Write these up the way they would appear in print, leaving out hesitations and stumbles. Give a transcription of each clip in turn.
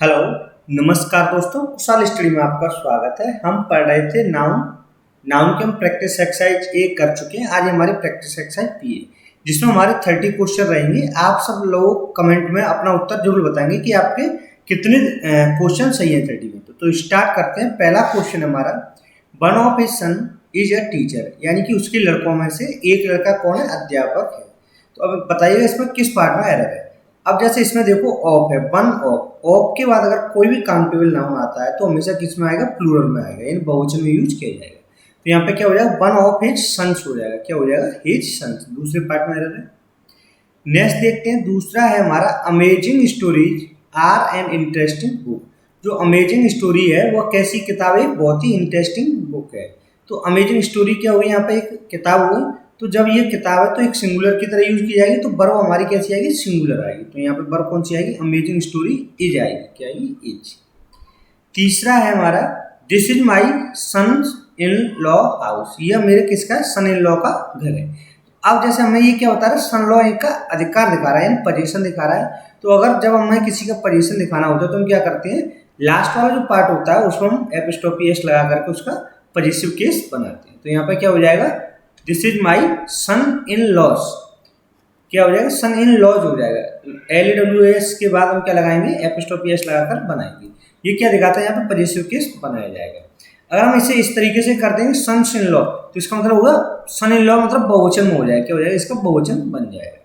Hello, नमस्कार दोस्तों। कुशल study में आपका स्वागत है। हम पढ़ रहे थे नाउन। नाउन की हम प्रैक्टिस एक्सरसाइज ए कर चुके हैं। आज हमारी प्रैक्टिस एक्सरसाइज बी है, जिसमें हमारे 30 क्वेश्चन रहेंगे। आप सब लोग कमेंट में अपना उत्तर जरूर बताएंगे कि आपके कितने क्वेश्चन सही हैं 30 में। तो स्टार्ट करते हैं। पहला क्वेश्चन हमारा, one of his son is a teacher, यानी कि उसके लड़कों में से एक लड़का कौन है? अध्यापक है। तो अब बताइएगा इसमें किस पार्ट में एरर है। अब जैसे इसमें देखो ऑफ है, वन ऑफ के बाद अगर कोई भी काउंटेबल नाउन आता है तो हमेशा किस में आएगा? प्लूरल में आएगा, यानी बहुवचन में यूज किया जाएगा। तो यहाँ पे क्या हो जाएगा? वन ऑफ हिज सन्स हो जाएगा। क्या हो जाएगा? His sons. दूसरे पार्ट में एरर है। नेक्स्ट देखते हैं, दूसरा है हमारा, amazing stories are an interesting book. जो अमेजिंग स्टोरी है वह कैसी किताब है? बहुत ही इंटरेस्टिंग बुक है। तो अमेजिंग स्टोरी क्या होगी? यहाँ पे एक किताब होगी। तो जब ये किताब है तो एक सिंगुलर की तरह यूज की जाएगी, तो वर्ब हमारी कैसी आएगी? सिंगुलर आएगी। तो यहाँ पे वर्ब कौन सी आएगी? अमेजिंग स्टोरी इज आएगी। क्या आएगी? इज। तीसरा है हमारा, this is my son in law house. यह मेरे किसका है? सन इन लॉ का घर है। अब जैसे हमें ये क्या होता है? सन लॉ का अधिकार दिखा रहा है, यानी पोजीशन दिखा रहा है। तो अगर जब हमें किसी का पोजीशन दिखाना होता है तो हम क्या करते हैं? लास्ट वाला जो पार्ट होता है उसको हम एपिस्ट्रोफी एस लगा करके उसका पॉजिटिव केस बनाते हैं। तो यहाँ पे क्या हो जाएगा? This is my son in law's. क्या हो जाएगा? सन इन लॉज हो जाएगा। LWS के बाद हम क्या लगाएंगे? एपिस्ट्रोफी एस लगाकर बनाएंगे। ये क्या दिखाता है? यहाँ पे पॉजिटिव केस बनाया जाएगा। अगर हम इसे इस तरीके से कर देंगे, सन्स इन लॉ, तो इसका मतलब होगा सन इन लॉ मतलब बहुवचन में हो जाएगा। क्या हो जाएगा? इसका बहुवचन बन जाएगा।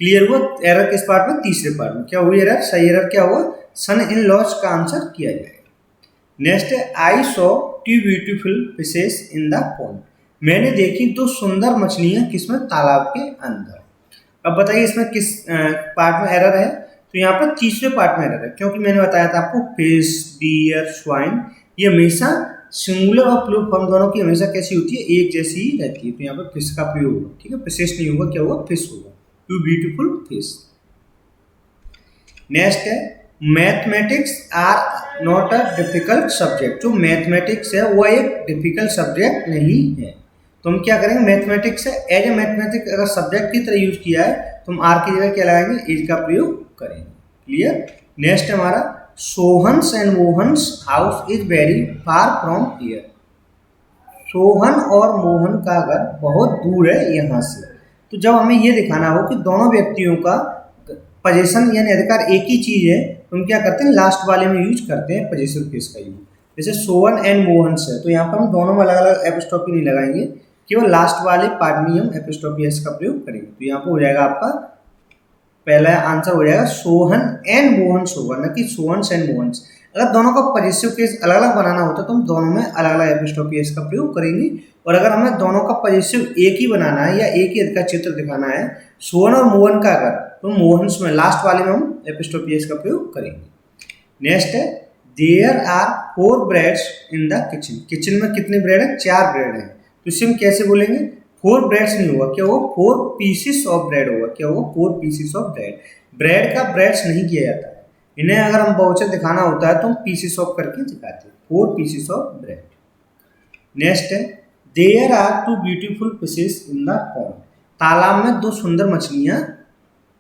क्लियर हुआ? एरर किस पार्ट में? तीसरे पार्ट में। क्या हुई एरर? सही एरर क्या हुआ? सन इन लॉज का आंसर किया जाएगा। नेक्स्ट है, I saw two beautiful fishes in the pond. मैंने देखी दो सुंदर मछलियां किसमें? तालाब के अंदर। अब बताइए इसमें किस पार्ट में एरर है? तो यहाँ पर तीसरे पार्ट में एरर है, क्योंकि मैंने बताया था आपको फिश, डियर, स्वाइन, ये हमेशा सिंगुलर और प्लूरल फॉर्म दोनों की हमेशा कैसी होती है? एक जैसी ही रहती है। तो यहाँ पर फिश का प्रयोग होगा। ठीक है, फिशेस नहीं होगा। क्या होगा? फिश होगा। Two beautiful fish. नेक्स्ट है, mathematics are not a difficult subject. जो मैथमेटिक्स है वो एक डिफिकल्ट सब्जेक्ट नहीं है। तो हम क्या करेंगे? मैथमेटिक्स है एज ए मैथमेटिक्स अगर सब्जेक्ट की तरह यूज किया है तो हम आर की जगह क्या लगाएंगे? इज का प्रयोग करेंगे। क्लियर? नेक्स्ट हमारा, Sohan's and Mohan's house is very far from here. Sohan और मोहन का घर बहुत दूर है यहाँ से। तो जब हमें ये दिखाना हो कि दोनों व्यक्तियों का पोजीशन यानी अधिकार एक ही चीज है, तो हम क्या करते हैं? लास्ट वाले में यूज करते हैं पोजीशन केस का यूज। जैसे सोहन एंड मोहन से, तो यहाँ पर हम दोनों में अलग अलग एपिस्ट्रोफी नहीं लगाएंगे, केवल लास्ट वाले पार्ट में हम एपिस्ट्रोफी एस का प्रयोग करेंगे। तो यहाँ पर हो जाएगा आपका पहला आंसर हो जाएगा सोहन एंड मोहन होगा, ना कि सोहन एंड मोहन। अगर दोनों का पॉजिटिव केस अलग अलग बनाना होता तो हम दोनों में अलग अलग एपिस्ट्रोफी एस का प्रयोग करेंगे। और अगर हमें दोनों का पॉजिटिव एक ही बनाना है या एक ही का चित्र दिखाना है, सोहन और मोहन का अगर, तो मोहन में लास्ट वाले में हम एपिस्ट्रोफी एस का प्रयोग करेंगे। नेक्स्ट है, there are 4 breads in the kitchen. Kitchen में कितने ब्रेड है? 4 ब्रेड है। तो इसे हम कैसे बोलेंगे? 4 ब्रेड्स नहीं होगा। क्या होगा? 4 पीसेस ऑफ ब्रेड होगा। क्या होगा? 4 पीसेस ऑफ ब्रेड। ब्रेड का ब्रेड्स नहीं किया जाता है। इन्हें अगर हम बहुवचन दिखाना होता है तो हम पीसेस ऑफ करके दिखाते हैं। 4 पीसेस ऑफ ब्रेड। नेक्स्ट है, there are 2 beautiful fishes in the pond. तालाब में 2 सुंदर मछलियां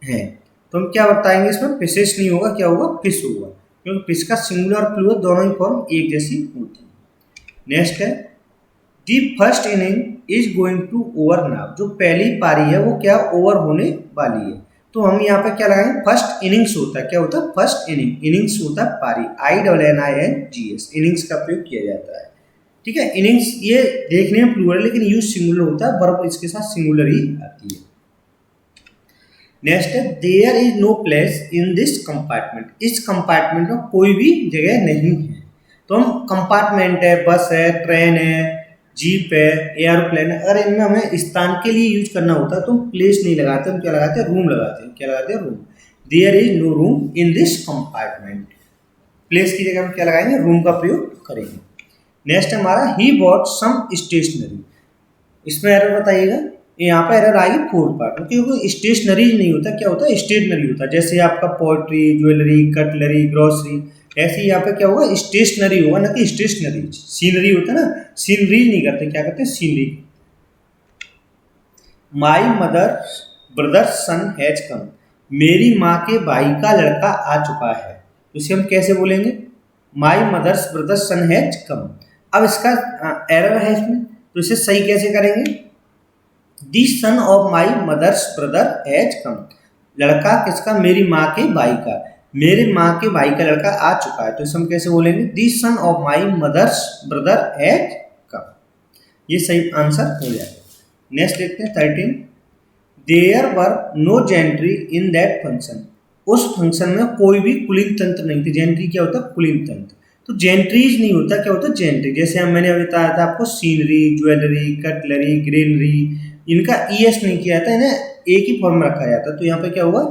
हैं। तो हम क्या बताएंगे इसमें? फिशेस नहीं होगा। क्या होगा? फिश होगा, क्योंकि फिश का सिंगुलर और प्लूरल दोनों ही फॉर्म एक जैसी होती है। नेक्स्ट है, the first inning is going to over now. जो पहली पारी है वो क्या ओवर होने वाली है। तो हम यहाँ पे क्या लगाएंगे? फर्स्ट इनिंग्स होता है। क्या होता है? First inning. इनिंग्स होता है पारी, INNINGS, इनिंग्स का प्रयोग किया जाता है। ठीक है, इनिंग्स ये देखने में प्लूरल लेकिन यूज सिंगुलर होता है, वर्ब इसके साथ सिंगुलर ही आती है। नेक्स्ट है, there is no place in this compartment. इस कंपार्टमेंट में कोई भी जगह नहीं है। तो हम कंपार्टमेंट है, बस है, ट्रेन है, जीप है, एयरप्लेन है, अगर इनमें हमें स्थान के लिए यूज करना होता है तो हम प्लेस नहीं लगाते, हम क्या लगाते हैं? रूम लगाते हैं। क्या लगाते हैं? Room. There is no room in this compartment. Place की जगह हम क्या लगाएंगे? रूम का प्रयोग करेंगे। नेक्स्ट हमारा, ही बॉट सम स्टेशनरी। इसमें एरर बताइएगा। यहाँ पर एरर आएगी 4th पार्ट में, क्योंकि स्टेशनरी नहीं होता। क्या होता है? स्टेशनरी होता है। जैसे आपका पोएट्री, ज्वेलरी, कटलरी, ग्रोसरी, ऐसे ही यहाँ पे क्या होगा? स्टेशनरी होगा, ना कि स्टेशनरी। सीनरी होता है ना, सीनरी नहीं करते, क्या करते हैं? Scenery. My mother brother son has come. मेरी माँ के भाई का लड़का आ चुका है। तो इसे हम कैसे बोलेंगे, my mother's brother son has come. अब इसका एरर है इसमें, तो इसे सही कैसे करेंगे, the son of my mother's brother has come. लड़का किसका, मेरी माँ के भाई का, मेरे माँ के भाई का लड़का आ चुका है, तो इसे हम कैसे बोलेंगे, the son of my mother's brother has come. ये सही आंसर हो जाएगा। नेक्स्ट देखते हैं 13, there were no gentry in that function. उस फंक्शन में कोई भी कुलीन तंत्र नहीं थे। जेंट्री क्या होता है, कुलीन तंत्र। तो जेंट्रीज नहीं होता, क्या होता है जेंट्री। जैसे हम मैंने अभी बताया था आपको, सीनरी, ज्वेलरी, कटलरी, ग्रेनरी, इनका ईएस नहीं किया जाता, इन्हें एक ही फॉर्म में रखा जाता। तो यहाँ पे क्या हुआ,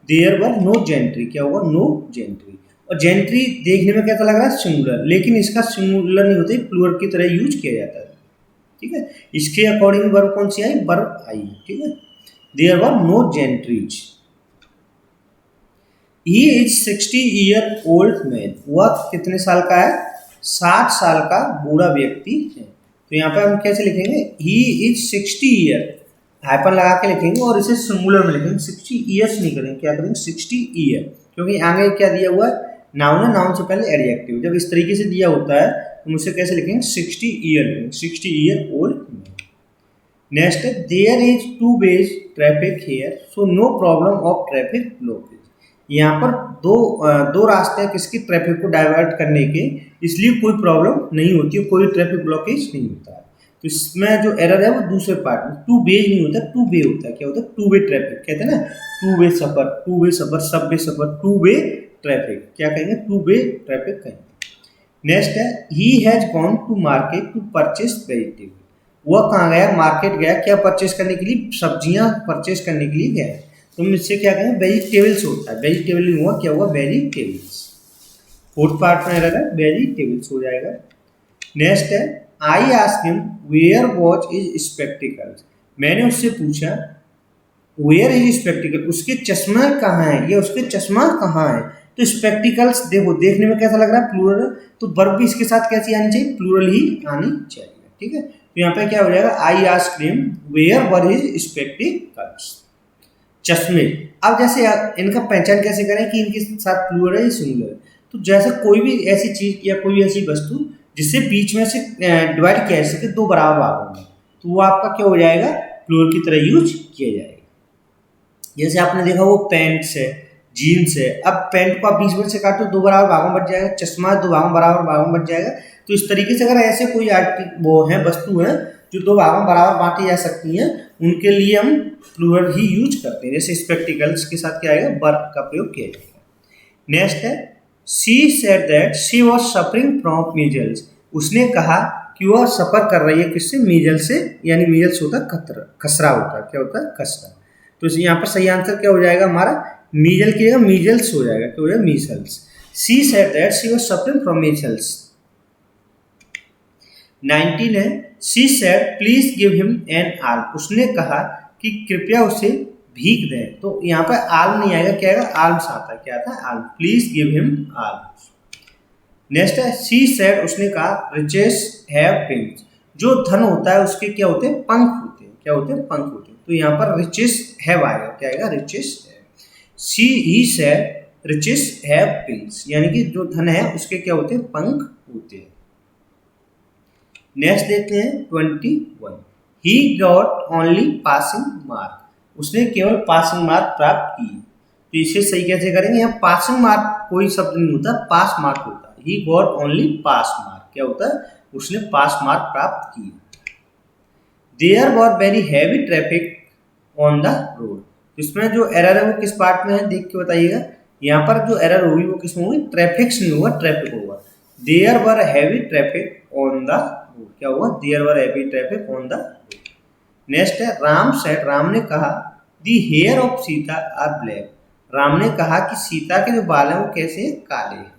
देयर वर नो जेंट्री, क्या हुआ, नो जेंट्री। और जेंट्री देखने में कैसा लग रहा है, सिंगुलर, लेकिन इसका सिंगुलर नहीं होता, प्लूरल की तरह यूज किया जाता है। ठीक है, इसके अकॉर्डिंग वर्ब कौन सी आई, वर्ब आई। ठीक है, there were no gentries. He is 60 year old man. वह कितने साल का है, 60 साल का बूढ़ा व्यक्ति है। तो यहाँ पे हम कैसे लिखेंगे, ही इज 60 ईयर, हाइपन लगा के लिखेंगे और इसे सिंगुलर में लिखेंगे, 60 ईयर्स नहीं करेंगे, क्या करेंगे 60 ईयर, क्योंकि आगे क्या दिया हुआ है, नाउन है, नाउन से पहले एडजेक्टिव। जब इस तरीके से दिया होता है तो मुझसे कैसे लिखेंगे, 60 ईयर लिखेंगे, 60 ईयर ओल्ड मैन। नेक्स्ट है, there is 2 ways traffic here so no problem of traffic blockage. यहाँ पर दो रास्ते हैं किसकी, ट्रैफिक को डाइवर्ट करने के, इसलिए कोई प्रॉब्लम नहीं होती है, कोई ट्रैफिक ब्लॉकेज नहीं होता है। तो इसमें जो एरर है वो दूसरे पार्ट में, 2 वेज नहीं होता, 2 वे होता है। क्या होता है, 2 वे ट्रैफिक, कहते हैं ना 2 वे सफर, 2 वे सफर, सब वे सफर, 2 वे ट्रैफिक, क्या कहेंगे, 2 वे ट्रैफिक कहेंगे। नेक्स्ट है, he has gone to market to purchase vegetable. वह कहाँ गया, मार्केट गया, क्या परचेस करने के लिए, सब्जियां परचेस करने के लिए गया। तुम इससे क्या कहेंगे, वेजिटेबल्स होता है, वेजिटेबल नहीं हुआ, क्या हुआ, वेजिटेबल्स। फोर्थ पार्ट में रहेगा वेजिटेबल्स हो जाएगा। नेक्स्ट है, I asked him where watch is spectacles. मैंने उससे पूछा वेयर इज स्पेक्टिकल, उसके चश्मा कहाँ है, या उसके चश्मा कहाँ है। तो स्पेक्टिकल्स देखो, देखने में कैसा लग रहा है, प्लूरल, तो वर्ब भी इसके साथ कैसी आनी चाहिए, प्लूरल ही आनी चाहिए। ठीक है, तो यहाँ पे क्या हो जाएगा, I asked him where were his spectacles, चश्मे। अब जैसे इनका पहचान कैसे करें कि इनके साथ प्लूरल है सिंगुलर है। तो जैसे कोई भी ऐसी चीज या कोई भी ऐसी वस्तु जिससे बीच में से डिवाइड किया जा सके 2 बराबर भागों में, तो वो आपका क्या हो जाएगा, प्लूरल की तरह यूज किया जाएगा। जैसे आपने देखा वो पैंट्स है, जीन्स है, अब पैंट को आप 20 में से काटो 2 बराबर भागों में बच जाएगा, चश्मा 2 बराबर भागों में बच जाएगा। तो इस तरीके से अगर ऐसे कोई वो है वस्तु है जो 2 भागों में बराबर बांटी जा सकती हैं, उनके लिए हम प्लूरल ही यूज करते हैं। जैसे स्पेक्टिकल्स के साथ क्या आएगा, वर्ब का प्रयोग किया जाएगा। नेक्स्ट है, she said that she was suffering from measles. उसने कहा कि वह सफर कर रही है किससे, मीजल से, यानी मीजल्स होता है खसरा होता है, क्या होता है, खसरा। तो यहाँ पर सही आंसर क्या हो जाएगा हमारा, मीजल की जगह मीजल्स हो जाएगा, क्या हो जाएगा, measles. She said that she was suffering from measles. 19 है, she said please give him an arm. उसने कहा कि कृपया उसे भीख दें। तो यहाँ पर आर्म नहीं आएगा, क्या आएगा, आर्म्स आता है, क्या आता है, arm. Please give him arms. Next है, शी सेड, उसने कहा रिचेस हैव विंग्स। जो धन होता है उसके क्या होते हैं, पंख होते हैं, क्या होते हैं, पंख होते हैं। तो यहाँ पर रिचेस हैव आएगा, क्या आएगा, riches have. He said riches have wings, यानी कि जो धन है उसके क्या होते हैं, पंख होते हैं। नेक्स्ट देखते हैं 21, ही गॉट ओनली पासिंग मार्क। उसने केवल पासिंग मार्क प्राप्त किए। तो इसे सही कैसे करेंगे, यहाँ पासिंग मार्क कोई शब्द नहीं होता, पास मार्क होता है। He got only pass mark, क्या होता है, उसने पास मार्क प्राप्त किए। There were very heavy traffic on the road. इसमें जो एरर है वो किस पार्ट में है, देख के बताइएगा। यहाँ पर जो एरर होगी वो किसमें होगी, ट्रैफिक्स नहीं होगा, ट्रैफिक होगा। There were heavy traffic on the road, क्या हुआ, there were heavy traffic on the road. Next है, राम सेड, राम ने कहा the hair of Sita are black. Ram ने कहा कि सीता के जो बाल हैं वो कैसे हैं, काले हैं।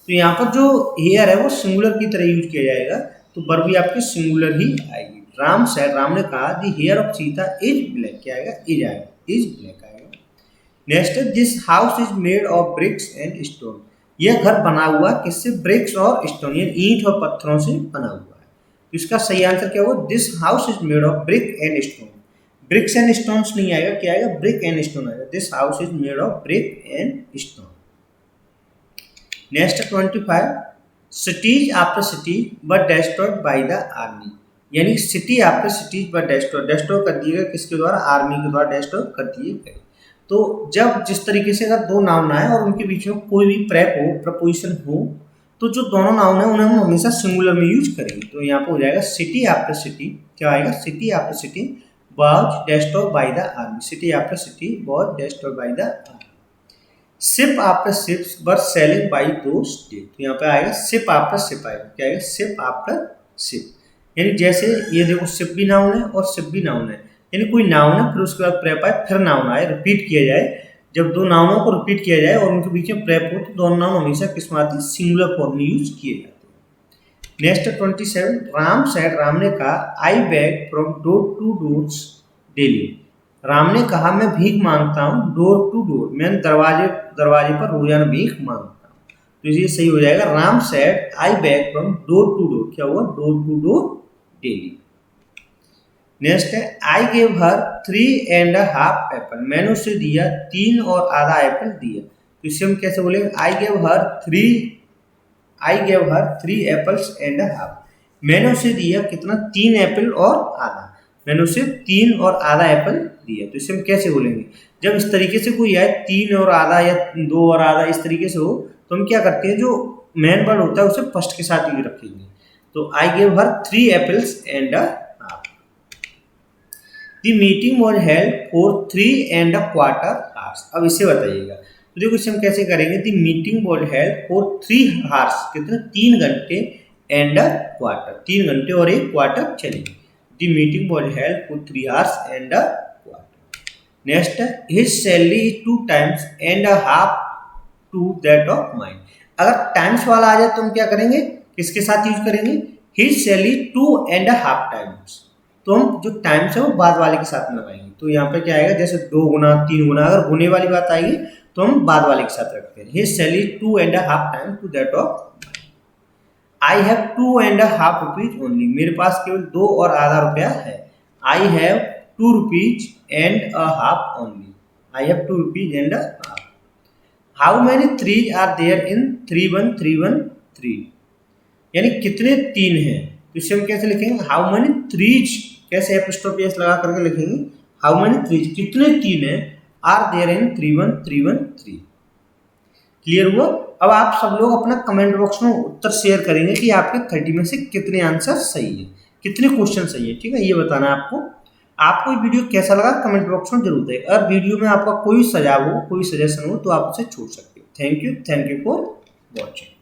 तो यहाँ पर जो हेयर है वो सिंगुलर की तरह यूज किया जाएगा, तो वर्ब भी आपके सिंगुलर ही आएगी। राम सेड, राम ने कहा the hair of Sita is black, क्या आएगा, इज आएगा, इज ब्लैक आएगा। नेक्स्ट है, this house is made of bricks and stone. यह घर बना हुआ किससे, ब्रिक्स और स्टोन, यानी ईंट और पत्थरों से बना हुआ है। तो इसका सही आंसर क्या होगा, this house is made of brick and stone. Bricks and stones नहीं आएगा, क्या आएगा, ब्रिक एंड स्टोन आएगा। This house is made of brick and stone. Next 25, cities after cities but destroyed by the army, यानी city after cities but destroy कर दिए गए, किसके द्वारा? आर्मी के द्वारा डेस्ट्रॉय कर दिए गए। तो जब जिस तरीके से अगर दो नाउन आए और उनके बीच में कोई भी प्रेप हो, प्रपोजिशन हो, तो जो दोनों नाउन है उन्हें हम हमेशा सिंगुलर में यूज करेंगे। तो यहाँ पे हो जाएगा सिटी आफ्टर सिटी, क्या आएगा? City after city was destroyed by the army, city after city was destroyed by the army. Ship after ships were sailing by those day, तो यहाँ पे आएगा शिप आफ्टर शिप आएगा, क्या आएगा? शिप आफ्टर शिप, यानी जैसे ये देखो शिप भी नाउन है और शिप भी नाउन है, यानी कोई नाउन है फिर उसके बाद प्रेप आए फिर नाउन आए, रिपीट किया जाए। जब दो नाउनों को रिपीट किया जाए और उनके बीच में प्रेप हो तो दोनों नाउन हमेशा किस में आते हैं? सिंगुलर फॉर्म में यूज किए जाते हैं। नेक्स्ट 27, राम सेड, राम ने कहा, आई beg from door to doors daily, Ram ने कहा मैं भीख मांगता हूँ डोर टू डोर, मैं दरवाजे पर रोजाना भीख मांगता हूँ। तो ये सही हो जाएगा, Ram said I beg from door to door, क्या हुआ? Door to door daily. Next है, आई गेव हर 3.5 एप्पल, मैंने उसे दिया 3 और आधा एप्पल दिया। तो इसे हम कैसे बोलेंगे? I gave her 3 apples and half, मैंने उसे दिया कितना? 3 एप्पल और आधा, मैंने उसे 3 और आधा एप्पल दिया। तो इसे हम कैसे बोलेंगे? जब इस तरीके से कोई आए 3 और आधा या 2 और आधा इस तरीके से हो तो हम क्या करते हैं, जो मेन वर्ड होता है उसे फर्स्ट के साथ ही रखेंगे। तो I gave her 3 apples and half. The meeting was held for 3.25 hours, अब इसे बताइएगा। तो देखो इसे हम कैसे करेंगे? The meeting was held for 3 hours, कितने? 3 घंटे एंड क्वार्टर, 3 घंटे और 1 क्वार्टर चलेगी। The meeting was held for 3 hours and quarter. Next, his salary is 2 times and a half to that of mine, अगर टाइम्स वाला आ जाए तो हम क्या करेंगे? किसके साथ यूज करेंगे? हिज सैलरी 2.5 times, तो हम जो टाइम्स है वो बाद वाले के साथ में लगाएंगे। तो यहाँ पे क्या आएगा? जैसे 2 गुना 3 गुना, अगर गुने वाली बात आएगी तो हम बाद वाले के साथ रखते हैं। His salary 2.5 times to that of, I have 2.5 rupees only, मेरे पास केवल 2 और आधा रुपया है। I have 2 rupees and a half only, I have 2 rupees and a half। How many threes are there in 31313, यानी कितने 3 हैं? तो इसे हम कैसे लिखेंगे? हाउ मैनी थ्रीज, कैसे एपिस्ट्रोफी एस लगा करके लिखेंगे? हाउ मैनी थ्रीज, कितने 3 हैं? Are there in 31313। क्लियर हुआ? अब आप सब लोग अपना कमेंट बॉक्स में उत्तर शेयर करेंगे कि आपके 30 में से कितने आंसर सही है, कितने क्वेश्चन सही है। ठीक है, ये बताना है आपको। आपको ये वीडियो कैसा लगा कमेंट बॉक्स में जरूर दें। अगर वीडियो में आपका कोई सुझाव हो, कोई सजेशन हो तो आप उसे छोड़ सकते हो। Thank you for watching.